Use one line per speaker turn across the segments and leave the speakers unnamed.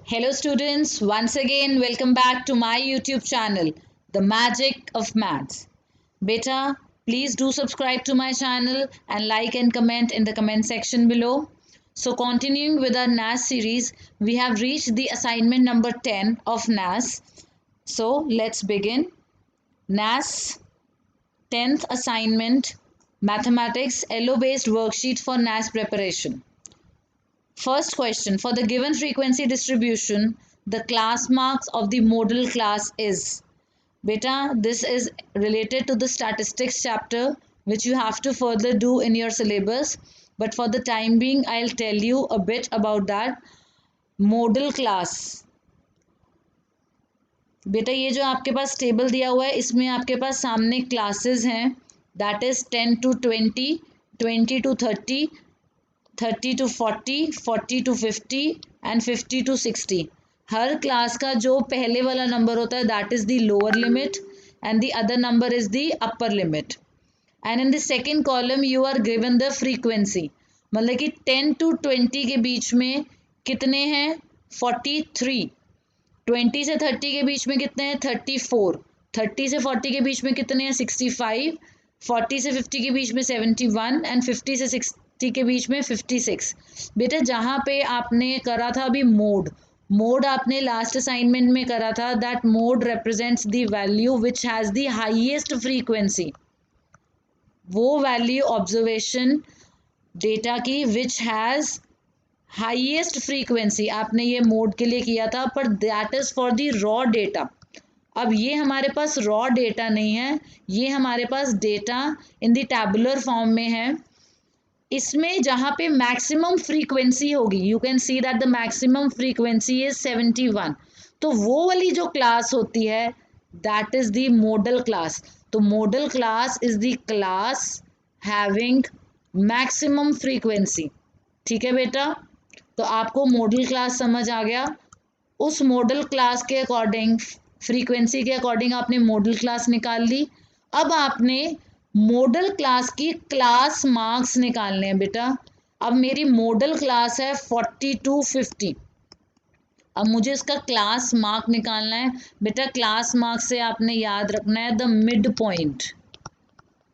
Hello students, once again welcome back to my YouTube channel, The Magic of Maths. Beta, please do subscribe to my channel and like and comment in the comment section below. So continuing with our NAS series, we have reached the assignment number 10 of NAS. So let's begin. NAS 10th assignment, Mathematics LO based worksheet for NAS preparation. First question, for the given frequency distribution, the class marks of the modal class is. Beta, this is related to the statistics chapter which you have to further do in your syllabus. But for the time being, I'll tell you a bit about that. Modal class. बेटा ये जो आपके पास table दिया हुआ है इसमें आपके पास सामने क्लासेस हैं. That is 10 to 20, 20 to 30, 30 to 40, 40 to 50 and 50 to 60. हर क्लास का जो पहले वाला नंबर होता है that is the lower limit and the other number is the upper limit. And in the second column you are given the frequency. मतलब कि 10 to 20 के बीच में कितने हैं 43, 20 से 30 के बीच में कितने हैं 34, 30 से 40 के बीच में कितने हैं 65, 40 से 50 के बीच में 71 एंड 50 से 60 के बीच में 56. बेटा जहाँ पे आपने करा था अभी मोड आपने लास्ट असाइनमेंट में करा था. That mode represents the value which has the highest frequency. वो वैल्यू ऑब्जर्वेशन डेटा की विच हैज़ हाईएस्ट फ्रीक्वेंसी आपने ये मोड के लिए किया था, पर that is for the raw data. अब ये हमारे पास रॉ डेटा नहीं है, ये हमारे पास data in the tabular form में है. इसमें जहाँ पे मैक्सिमम फ्रीक्वेंसी होगी you can see that the maximum frequency is 71. तो वो वाली जो क्लास होती है that is the modal class. तो modal class is the class having maximum frequency. ठीक है बेटा, तो आपको मॉडल क्लास समझ आ गया. उस मॉडल क्लास के अकॉर्डिंग फ्रीक्वेंसी के अकॉर्डिंग आपने मॉडल क्लास निकाल ली. अब आपने मॉडल क्लास की क्लास मार्क्स निकालने हैं बेटा. अब मेरी मॉडल क्लास है 40 to 50. अब मुझे इसका क्लास मार्क निकालना है बेटा. क्लास मार्क से आपने याद रखना है द मिड पॉइंट.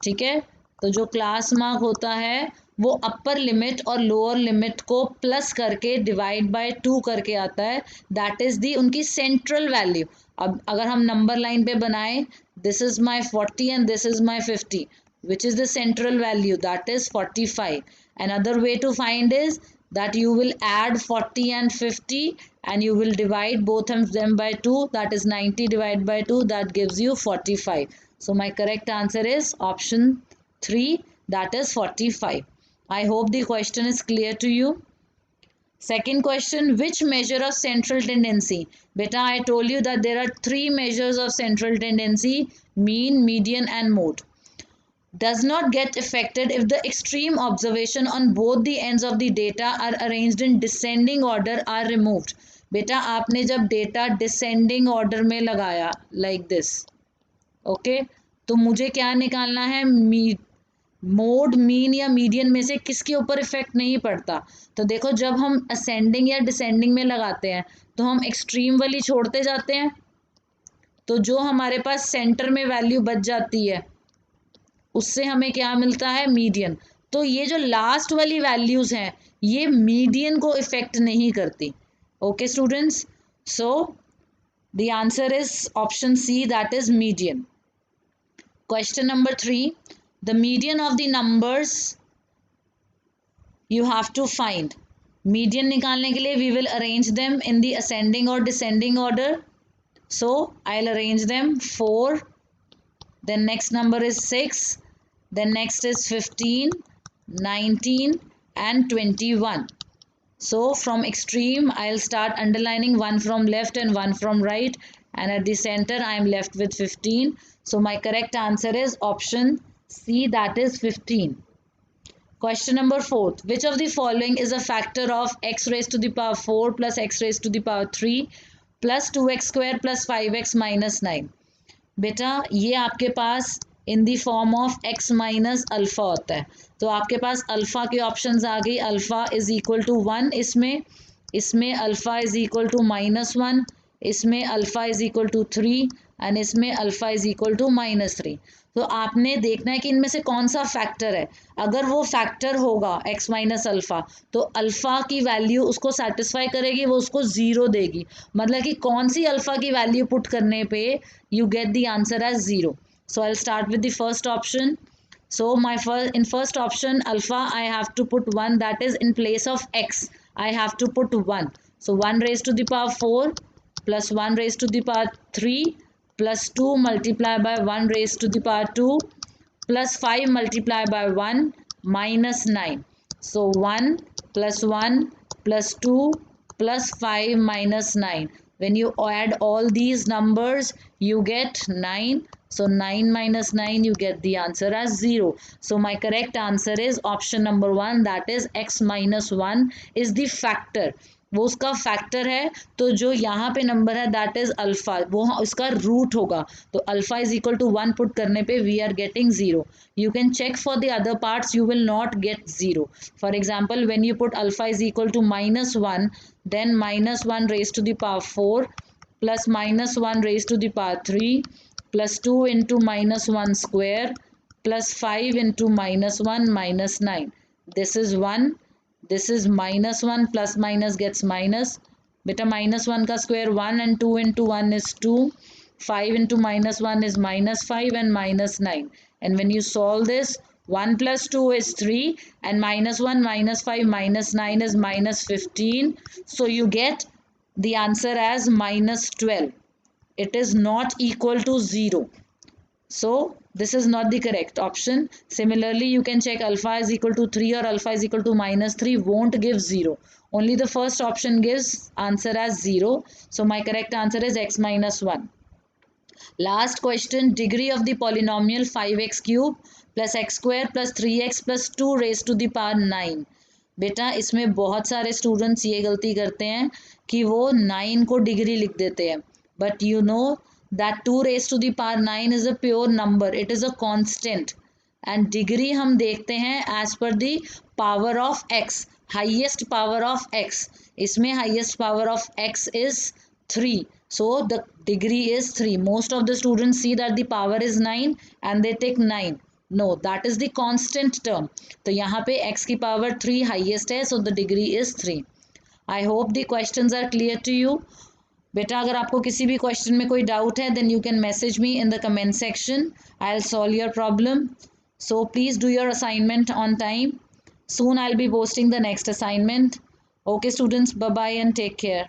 ठीक है, तो जो क्लास मार्क होता है वो अपर लिमिट और लोअर लिमिट को प्लस करके डिवाइड बाय 2 करके आता है. दैट इज़ दी उनकी सेंट्रल वैल्यू. अब अगर हम नंबर लाइन पे बनाएं, this is my 40 and this is my 50, which is the central value that is 45. Another way to find is that you will add 40 and 50 and you will divide both of them by 2, that is 90 divided by 2, that gives you 45. So my correct answer is option 3, that is 45. I hope the question is clear to you. Second question, which measure of central tendency? Beta, I told you that there are 3 measures of central tendency: mean, median and mode. Does not get affected if the extreme observation on both the ends of the data are arranged in descending order are removed. बेटा आपने जब data descending order में लगाया like this, okay, तो मुझे क्या निकालना है मोड, मीन या मीडियन में से किसके ऊपर इफेक्ट नहीं पड़ता. तो देखो जब हम असेंडिंग या डिसेंडिंग में लगाते हैं तो हम एक्सट्रीम वाली छोड़ते जाते हैं, तो जो हमारे पास सेंटर में वैल्यू बच जाती है उससे हमें क्या मिलता है मीडियन. तो ये जो लास्ट वाली वैल्यूज़ हैं ये मीडियन को इफेक्ट नहीं करती. Okay students, so the answer is option C, that is median. Question number 3, the median of the numbers you have to find. Median निकालने के लिए we will arrange them in the ascending और descending order. So I will arrange them 4, then next number is 6, then next is 15, 19 and 21. So from extreme I'll start underlining one from left and one from right, and at the center I am left with 15. So my correct answer is option C, that is 15. Question number 4, which of the following is a factor of x raised to the power 4 plus x raised to the power 3 plus 2x square plus 5x minus 9. बेटा ये आपके पास in the form of x minus alpha होता है. तो आपके पास alpha के options आ गई. अल्फ़ा इज़ इक्वल टू 1 इसमें, इसमें अल्फ़ा इज़ इक्वल टू -1, इसमें alpha is equal to 3 and इसमें अल्फ़ा इज़ इक्वल टू -3। तो आपने देखना है कि इनमें से कौन सा फैक्टर है। अगर वो फैक्टर होगा x माइनस अल्फ़ा, तो अल्फ़ा की वैल्यू उसको सेटिस्फाई करेगी, वो उसको 0 देगी। मतलब कि कौन सी अल्फ़ा की वैल्यू पुट करने पे you get the answer as 0। So I will start with the first option. So in first option alpha I have to put 1, that is in place of x I have to put 1. So 1 raised to the power 4 plus 1 raised to the power 3 plus 2 multiplied by 1 raised to the power 2 plus 5 multiplied by 1 minus 9. So 1 plus 1 plus 2 plus 5 minus 9. When you add all these numbers, you get 9. So 9 minus 9, you get the answer as 0. So my correct answer is option number 1, that is x minus 1 is the factor. वो उसका factor है, तो जो यहाँ पे number है that is alpha, वो उसका रूट होगा। तो alpha is equal to 1 put करने पे we are getting 0. You can check for the other parts, you will not get 0. For example when you put alpha is equal to -1, then -1 raised to the power 4 plus -1 raised to the power 3 plus 2 into -1 square plus 5 into -1 minus 9. This is 1. This is -1 plus minus gets minus. Beta -1 का square 1 and 2 into 1 is 2. 5 into -1 is -5 and -9. And when you solve this, 1 plus 2 is 3 and -1 -5 -9 is -15. So you get the answer as -12. It is not equal to 0. So this is not the correct option. Similarly, you can check alpha is equal to 3 or alpha is equal to -3 won't give 0. Only the first option gives answer as 0. So my correct answer is x minus 1. Last question, degree of the polynomial 5x cube plus x square plus 3x plus 2 raised to the power 9. बेटा इसमें बहुत सारे students ये गलती करते हैं कि वो 9 को डिग्री लिख देते हैं, but you know that 2 raised to the power 9 is a pure number, it is a constant, and degree हम देखते हैं as per the power of x, highest power of x. इसमें highest power of x is 3, so the degree is 3. Most of the students see that the power is 9 and they take 9. No, that is the constant term. तो यहाँ पे x की power 3 highest है, so the degree is 3. I hope the questions are clear to you. बेटा अगर आपको किसी भी क्वेश्चन में कोई डाउट है then you can message me in the comment section, I will solve your problem. So please do your assignment on time. Soon I will be posting the next assignment. Okay students, bye bye and take care.